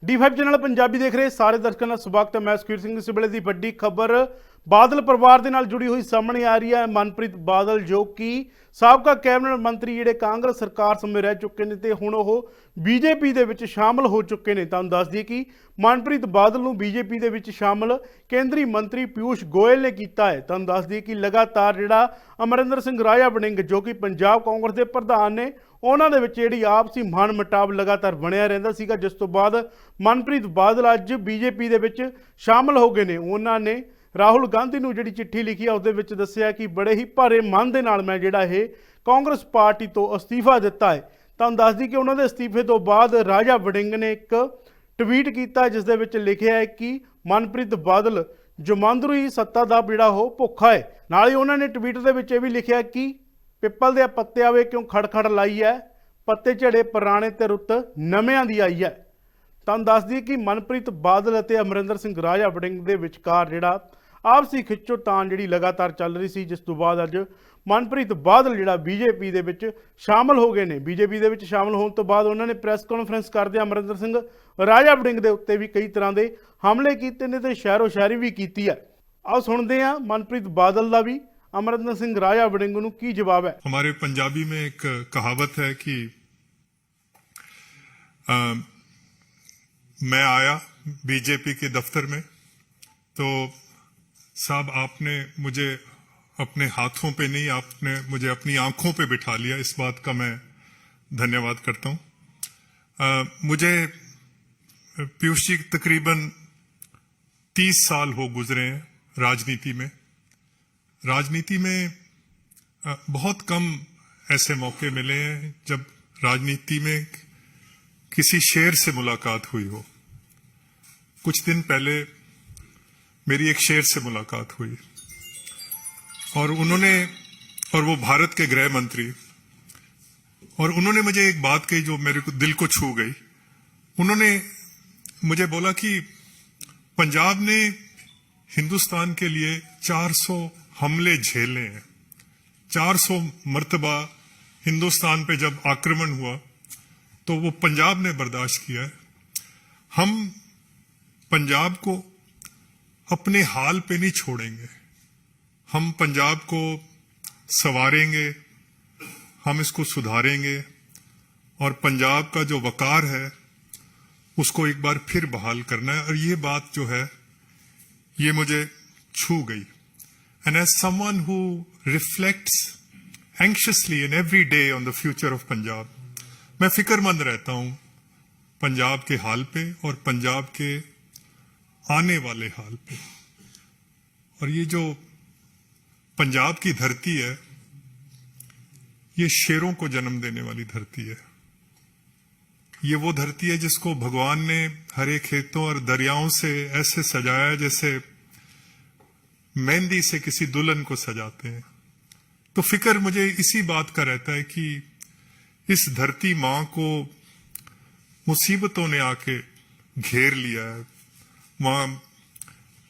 D5 channel Punjabi ਦੇਖ ਰਹੇ ਸਾਰੇ ਦਰਸ਼ਕਾਂ ਦਾ ਸਵਾਗਤ ਹੈ। ਮੈਂ ਸੁਖੀਰ ਸਿੰਘ। ਇਸ ਵੇਲੇ ਦੀ ਵੱਡੀ ਖਬਰ ਬਾਦਲ ਪਰਿਵਾਰ ਦੇ ਨਾਲ ਜੁੜੀ ਹੋਈ ਸਾਹਮਣੇ ਆ ਰਹੀ ਹੈ। ਮਨਪ੍ਰੀਤ ਬਾਦਲ ਜੋ ਕਿ ਸਾਬਕਾ ਕੈਬਨਿਟ ਮੰਤਰੀ ਜਿਹੜੇ ਕਾਂਗਰਸ ਸਰਕਾਰ ਸਮੇਂ ਰਹਿ ਚੁੱਕੇ ਨੇ ਤੇ ਹੁਣ ਉਹ ਬੀਜੇਪੀ ਦੇ ਵਿੱਚ ਸ਼ਾਮਲ ਹੋ ਚੁੱਕੇ ਨੇ। ਤੁਹਾਨੂੰ ਦੱਸ ਦਈਏ ਕਿ ਮਨਪ੍ਰੀਤ ਬਾਦਲ ਨੂੰ ਬੀਜੇਪੀ ਦੇ ਵਿੱਚ ਸ਼ਾਮਲ ਕੇਂਦਰੀ ਮੰਤਰੀ ਪਿਊਸ਼ ਗੋਇਲ ਨੇ ਕੀਤਾ ਹੈ। ਤੁਹਾਨੂੰ ਦੱਸ ਦਈਏ ਕਿ ਲਗਾਤਾਰ ਜਿਹੜਾ ਅਮਰਿੰਦਰ ਸਿੰਘ ਰਾਜਾ ਵੜਿੰਗ ਜੋ ਕਿ ਪੰਜਾਬ ਕਾਂਗਰਸ ਦੇ ਪ੍ਰਧਾਨ ਨੇ ਉਹਨਾਂ ਦੇ ਵਿੱਚ ਜਿਹੜੀ ਆਪਸੀ ਮਨ ਮੁਟਾਵ ਲਗਾਤਾਰ ਬਣਿਆ ਰਹਿੰਦਾ ਸੀਗਾ, ਜਿਸ ਤੋਂ ਬਾਅਦ ਮਨਪ੍ਰੀਤ ਬਾਦਲ ਅੱਜ ਬੀਜੇਪੀ ਦੇ ਵਿੱਚ ਸ਼ਾਮਲ ਹੋ ਗਏ ਨੇ। ਉਹਨਾਂ ਨੇ ਰਾਹੁਲ ਗਾਂਧੀ ਨੂੰ ਜਿਹੜੀ ਚਿੱਠੀ ਲਿਖੀ ਆ ਉਹਦੇ ਵਿੱਚ ਦੱਸਿਆ ਕਿ ਬੜੇ ਹੀ ਭਾਰੇ ਮਨ ਦੇ ਨਾਲ ਮੈਂ ਜਿਹੜਾ ਇਹ ਕਾਂਗਰਸ ਪਾਰਟੀ ਤੋਂ ਅਸਤੀਫਾ ਦਿੱਤਾ ਹੈ। ਤੁਹਾਨੂੰ ਦੱਸ ਦਈਏ ਕਿ ਉਹਨਾਂ ਦੇ ਅਸਤੀਫੇ ਤੋਂ ਬਾਅਦ ਰਾਜਾ ਵੜਿੰਗ ਨੇ ਇੱਕ ਟਵੀਟ ਕੀਤਾ ਜਿਸ ਦੇ ਵਿੱਚ ਲਿਖਿਆ ਹੈ ਕਿ ਮਨਪ੍ਰੀਤ ਬਾਦਲ ਜਮਾਂਦਰੂ ਸੱਤਾ ਦਾ ਜਿਹੜਾ ਉਹ ਭੁੱਖਾ ਹੈ। ਨਾਲ ਹੀ ਉਹਨਾਂ ਨੇ ਟਵੀਟ ਦੇ ਵਿੱਚ ਇਹ ਵੀ ਲਿਖਿਆ ਕਿ ਪਿੱਪਲ ਦੇ ਪੱਤੇ ਆਵੇ ਕਿਉਂ ਖੜਖੜ ਲਾਈ ਹੈ, ਪੱਤੇ ਝੜੇ ਪੁਰਾਣੇ ਤੇ ਰੁੱਤ ਨਵਿਆਂ ਦੀ ਆਈ ਹੈ। ਤੁਹਾਨੂੰ ਦੱਸ ਦਈਏ ਕਿ ਮਨਪ੍ਰੀਤ ਬਾਦਲ ਅਤੇ ਅਮਰਿੰਦਰ ਸਿੰਘ ਰਾਜਾ ਵੜਿੰਗ ਦੇ ਵਿਚਕਾਰ ਜਿਹੜਾ ਆਪਸੀ ਖਿੱਚੋਤਾਣ ਜਿਹੜੀ ਲਗਾਤਾਰ ਚੱਲ ਰਹੀ ਸੀ, ਜਿਸ ਤੋਂ ਬਾਅਦ ਅੱਜ ਮਨਪ੍ਰੀਤ ਬਾਦਲ ਜਿਹੜਾ ਬੀਜੇਪੀ ਦੇ ਵਿੱਚ ਸ਼ਾਮਲ ਹੋ ਗਏ ਨੇ। ਬੀਜੇਪੀ ਦੇ ਵਿੱਚ ਸ਼ਾਮਲ ਹੋਣ ਤੋਂ ਬਾਅਦ ਉਹਨਾਂ ਨੇ ਪ੍ਰੈਸ ਕਾਨਫਰੰਸ ਕਰਦੇ ਅਮਰਿੰਦਰ ਸਿੰਘ ਰਾਜਾ ਵੜਿੰਗ ਦੇ ਉੱਤੇ ਵੀ ਕਈ ਤਰ੍ਹਾਂ ਦੇ ਹਮਲੇ ਕੀਤੇ ਨੇ ਤੇ ਸ਼ਹਿਰੋ ਸ਼ਾਇਰੀ ਵੀ ਕੀਤੀ ਹੈ। ਆਓ ਸੁਣਦੇ ਹਾਂ ਮਨਪ੍ਰੀਤ ਬਾਦਲ ਦਾ ਵੀ अमरिंदर सिंह राजा वड़िंग नूं की जवाब है। हमारे पंजाबी में एक कहावत है कि मैं आया बीजेपी के दफ्तर में तो साहब आपने मुझे अपने हाथों पे नहीं, आपने मुझे अपनी आंखों पे बिठा लिया। इस बात का मैं धन्यवाद करता हूं। मुझे पीयूष जी तकरीबन 30 साल हो गुजरे हैं राजनीति में। राजनीति में बहुत कम ऐसे मौके मिले हैं जब राजनीति में किसी शेर से मुलाकात हुई हो। कुछ दिन पहले मेरी एक शेर से मुलाकात हुई और वो भारत के गृह मंत्री, और उन्होंने मुझे एक बात कही जो मेरे को दिल को छू गई। उन्होंने मुझे बोला कि पंजाब ने हिंदुस्तान के लिए 400 हमले झेले हैं। 400 मर्तबा हिंदुस्तान पे जब आक्रमण हुआ तो वो पंजाब ने बर्दाश्त किया है। हम पंजाब को अपने हाल पे नहीं छोड़ेंगे। हम पंजाब को संवारेंगे, हम इसको सुधारेंगे और पंजाब का जो वकार है उसको एक बार फिर बहाल करना है। और ये बात जो है ये मुझे छू गई। And as someone who reflects anxiously and every day on the future of Punjab, मैं फिक्रमंद रहता हूं पंजाब के हाल पे और पंजाब के आने वाले हाल पे। और ये जो पंजाब की धरती है ये शेरों को जन्म देने वाली धरती है। ये वो धरती है जिसको भगवान ने हरे खेतों और दरियाओं से ऐसे सजाया जैसे मेहंदी से किसी दुल्हन को सजाते हैं। तो फिक्र मुझे इसी बात का रहता है कि इस धरती मां को मुसीबतों ने आके घेर लिया है। वहां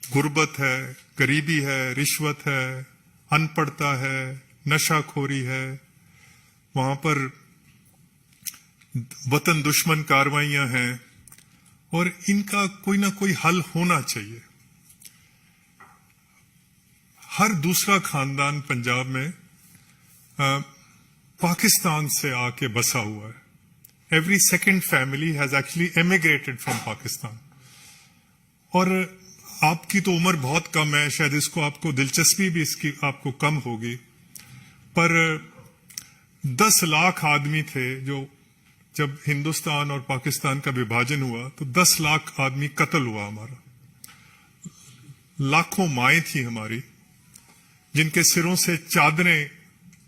गुर्बत है, गरीबी है, रिश्वत है, अनपढ़ता है, नशाखोरी है। वहां पर वतन दुश्मन कार्रवाइयां हैं और इनका कोई ना कोई हल होना चाहिए। हर दूसरा खानदान पंजाब में पाकिस्तान से आके बसा हुआ है। Every second family has actually emigrated from Pakistan. और आपकी तो उम्र बहुत कम है, शायद इसको आपको दिलचस्पी भी इसकी आपको कम होगी, पर 10 लाख आदमी थे जो जब हिंदुस्तान और पाकिस्तान का विभाजन हुआ तो 10 लाख आदमी कत्ल हुआ हमारा। लाखों माएं थी हमारी जिनके सिरों से चादरें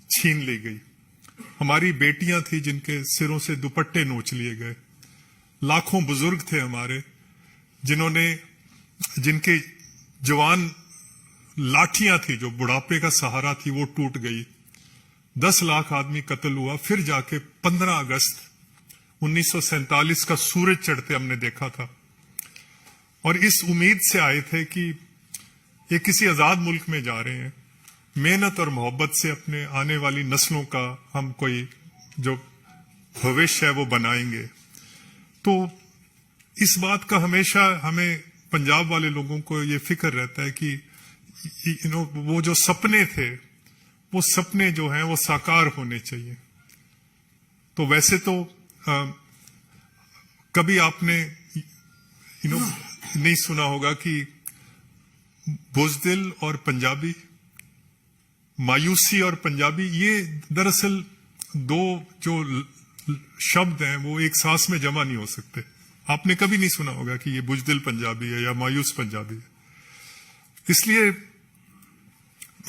छीन ली गई। हमारी बेटियां थी जिनके सिरों से दुपट्टे नोच लिए गए। लाखों बुजुर्ग थे हमारे जिनके जवान लाठियां थी जो बुढ़ापे का सहारा थी वो टूट गई। 10 लाख आदमी कत्ल हुआ। फिर जाके 15 अगस्त 1947 का सूरज चढ़ते हमने देखा था और इस उम्मीद से आए थे कि ये किसी आजाद मुल्क में जा रहे हैं। मेहनत और मोहब्बत से अपने आने वाली नस्लों का हम कोई जो भविष्य है वो बनाएंगे। तो इस बात का हमेशा हमें पंजाब वाले लोगों को ये फिक्र रहता है कि वो जो सपने थे वो सपने जो हैं वो साकार होने चाहिए। तो वैसे तो कभी आपने नहीं सुना होगा कि बुज़दिल और पंजाबी, मायूसी और पंजाबी, ये दरअसल दो जो शब्द हैं वो एक सांस में जमा नहीं हो सकते। आपने कभी नहीं सुना होगा कि ये बुज़दिल पंजाबी है या मायूस पंजाबी है। इसलिए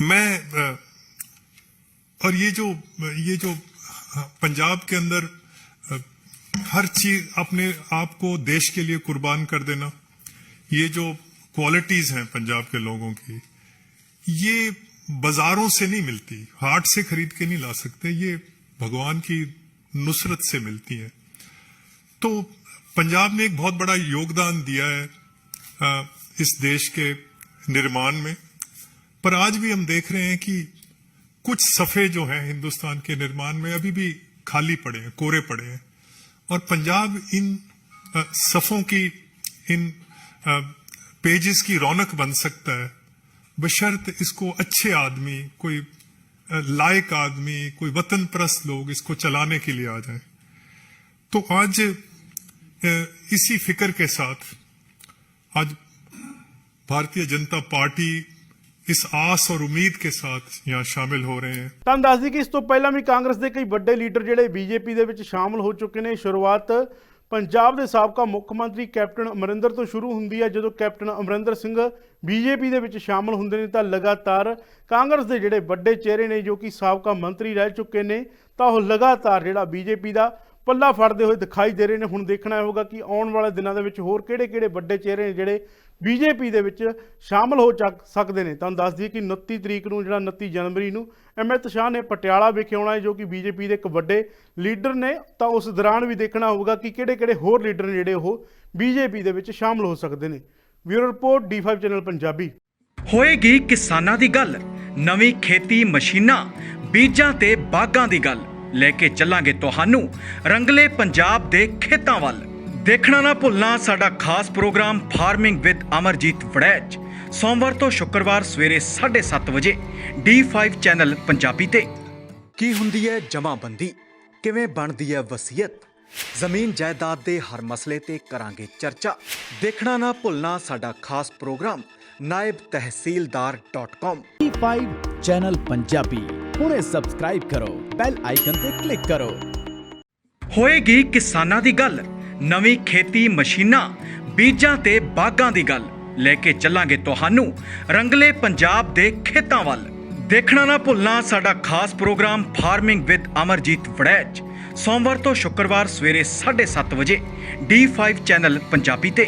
मैं और ये जो पंजाब के अंदर हर चीज अपने आप को देश के लिए कुर्बान कर देना, ये जो क्वालिटीज हैं पंजाब के लोगों की, ये बाजारों से नहीं मिलती, हाट से खरीद के नहीं ला सकते, ये भगवान की नुसरत से मिलती है। तो पंजाब ने एक बहुत बड़ा योगदान दिया है इस देश के निर्माण में, पर आज भी हम देख रहे हैं कि कुछ सफ़े जो हैं हिंदुस्तान के निर्माण में अभी भी खाली पड़े हैं, कोरे पड़े हैं। और पंजाब इन सफ़ों की, इन पेजेस की रौनक बन सकता है बशर्त इसको अच्छे आदमी, कोई लायक आदमी, कोई वतन परस्त लोग इसको चलाने के लिए आ जाएं। तो आज इसी फिक्र के साथ आज भारतीय जनता पार्टी इस आस और उम्मीद के साथ यहाँ शामिल हो रहे हैं। ਤੁਹਾਨੂੰ ਦੱਸ ਦਈਏ ਕਿ ਇਸ ਤੋਂ ਪਹਿਲਾਂ ਵੀ ਕਾਂਗਰਸ ਦੇ ਕਈ ਵੱਡੇ ਲੀਡਰ ਜਿਹੜੇ ਬੀਜੇਪੀ ਦੇ ਵਿੱਚ ਸ਼ਾਮਲ ਹੋ ਚੁੱਕੇ ਨੇ। ਸ਼ੁਰੂਆਤ ਪੰਜਾਬ ਦੇ ਸਾਬਕਾ ਮੁੱਖ ਮੰਤਰੀ ਕੈਪਟਨ ਅਮਰਿੰਦਰ ਤੋਂ ਸ਼ੁਰੂ ਹੁੰਦੀ ਹੈ। ਜਦੋਂ ਕੈਪਟਨ ਅਮਰਿੰਦਰ ਸਿੰਘ ਬੀਜੇਪੀ ਦੇ ਵਿੱਚ ਸ਼ਾਮਲ ਹੁੰਦੇ ਨੇ ਤਾਂ ਲਗਾਤਾਰ ਕਾਂਗਰਸ ਦੇ ਜਿਹੜੇ ਵੱਡੇ ਚਿਹਰੇ ਨੇ ਜੋ ਕਿ ਸਾਬਕਾ ਮੰਤਰੀ ਰਹਿ ਚੁੱਕੇ ਨੇ ਤਾਂ ਉਹ ਲਗਾਤਾਰ ਜਿਹੜਾ ਬੀਜੇਪੀ ਦਾ ਪੱਲਾ ਫੜਦੇ ਹੋਏ ਦਿਖਾਈ ਦੇ ਰਹੇ ਨੇ। ਹੁਣ ਦੇਖਣਾ ਹੋਵੇਗਾ ਕਿ ਆਉਣ ਵਾਲੇ ਦਿਨਾਂ ਦੇ ਵਿੱਚ ਹੋਰ ਕਿਹੜੇ-ਕਿਹੜੇ ਵੱਡੇ ਚਿਹਰੇ ਨੇ ਜਿਹੜੇ ਬੀਜੇਪੀ ਦੇ ਵਿੱਚ ਸ਼ਾਮਲ ਹੋ ਸਕਦੇ ਨੇ। ਤੁਹਾਨੂੰ ਦੱਸ ਦਈਏ ਕਿ 29 ਤਰੀਕ ਨੂੰ ਜਿਹੜਾ 29 ਜਨਵਰੀ ਨੂੰ ਅਮਿਤ ਸ਼ਾਹ ਨੇ ਪਟਿਆਲਾ ਵਿਖੇ ਆਉਣਾ ਹੈ ਜੋ ਕਿ ਬੀਜੇਪੀ ਦੇ ਇੱਕ ਵੱਡੇ ਲੀਡਰ ਨੇ। ਤਾਂ ਉਸ ਦੌਰਾਨ ਵੀ ਦੇਖਣਾ ਹੋਵੇਗਾ ਕਿ ਕਿਹੜੇ-ਕਿਹੜੇ ਹੋਰ ਲੀਡਰ ਨੇ ਜਿਹੜੇ ਉਹ ਬੀਜੇਪੀ ਦੇ ਵਿੱਚ ਸ਼ਾਮਲ ਹੋ ਸਕਦੇ ਨੇ। Bureau report D5 channel Punjabi. ਹੋਏਗੀ ਕਿਸਾਨਾਂ ਦੀ ਗੱਲ, ਨਵੀਂ ਖੇਤੀ ਮਸ਼ੀਨਾਂ, ਬੀਜਾਂ ਤੇ ਬਾਗਾਂ ਦੀ ਗੱਲ ਲੈ ਕੇ ਚੱਲਾਂਗੇ ਤੁਹਾਨੂੰ ਰੰਗਲੇ ਪੰਜਾਬ ਦੇ ਖੇਤਾਂ ਵੱਲ। ਦੇਖਣਾ ਨਾ ਭੁੱਲਣਾ ਸਾਡਾ ਖਾਸ programme farming with Amarjeet Waraich, ਸੋਮਵਾਰ ਤੋਂ ਸ਼ੁੱਕਰਵਾਰ ਸਵੇਰੇ 7:30 ਵਜੇ D5 ਚੈਨਲ ਪੰਜਾਬੀ ਤੇ। ਕੀ ਹੁੰਦੀ ਹੈ ਜਮਾਬੰਦੀ, ਕਿਵੇਂ ਬਣਦੀ ਹੈ ਵਸੀਅਤ, ਜ਼ਮੀਨ ਜਾਇਦਾਦ ਦੇ ਹਰ ਮਸਲੇ ਤੇ ਕਰਾਂਗੇ ਚਰਚਾ। ਦੇਖਣਾ ਨਾ ਭੁੱਲਣਾ ਸਾਡਾ ਖਾਸ programme naibtehsildar.com। D5 channel Punjabi ਹੁਣੇ ਸਬਸਕ੍ਰਾਈਬ ਕਰੋ, ਬੈਲ ਆਈਕਨ ਤੇ ਕਲਿੱਕ ਕਰੋ। ਹੋਏਗੀ ਕਿਸਾਨਾਂ ਦੀ ਗੱਲ, ਨਵੀਂ ਖੇਤੀ ਮਸ਼ੀਨਾਂ, ਬੀਜਾਂ ਤੇ ਬਾਗਾਂ ਦੀ ਗੱਲ ਲੈ ਕੇ ਚੱਲਾਂਗੇ ਤੁਹਾਨੂੰ ਰੰਗਲੇ ਪੰਜਾਬ ਦੇ ਖੇਤਾਂ ਵੱਲ। ਦੇਖਣਾ ਨਾ ਭੁੱਲਣਾ ਸਾਡਾ ਖਾਸ programme farming with Amarjeet Waraich, ਸੋਮਵਾਰ ਤੋਂ ਸ਼ੁੱਕਰਵਾਰ ਸਵੇਰੇ 7:30 ਵਜੇ D5 ਚੈਨਲ ਪੰਜਾਬੀ ਤੇ।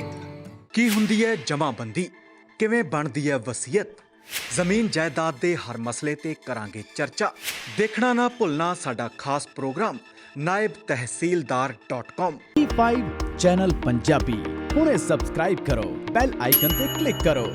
ਕੀ ਹੁੰਦੀ ਹੈ ਜਮਾਬੰਦੀ, ਕਿਵੇਂ ਬਣਦੀ ਹੈ ਵਸੀਅਤ, ਜ਼ਮੀਨ ਜਾਇਦਾਦ ਦੇ ਹਰ ਮਸਲੇ ਤੇ ਕਰਾਂਗੇ ਚਰਚਾ। ਦੇਖਣਾ ਨਾ ਭੁੱਲਣਾ ਸਾਡਾ ਖਾਸ programme naibtehsildar.com। D5 channel Punjabi ਹੁਣੇ ਸਬਸਕ੍ਰਾਈਬ ਕਰੋ, ਬੈਲ ਆਈਕਨ ਤੇ ਕਲਿੱਕ ਕਰੋ।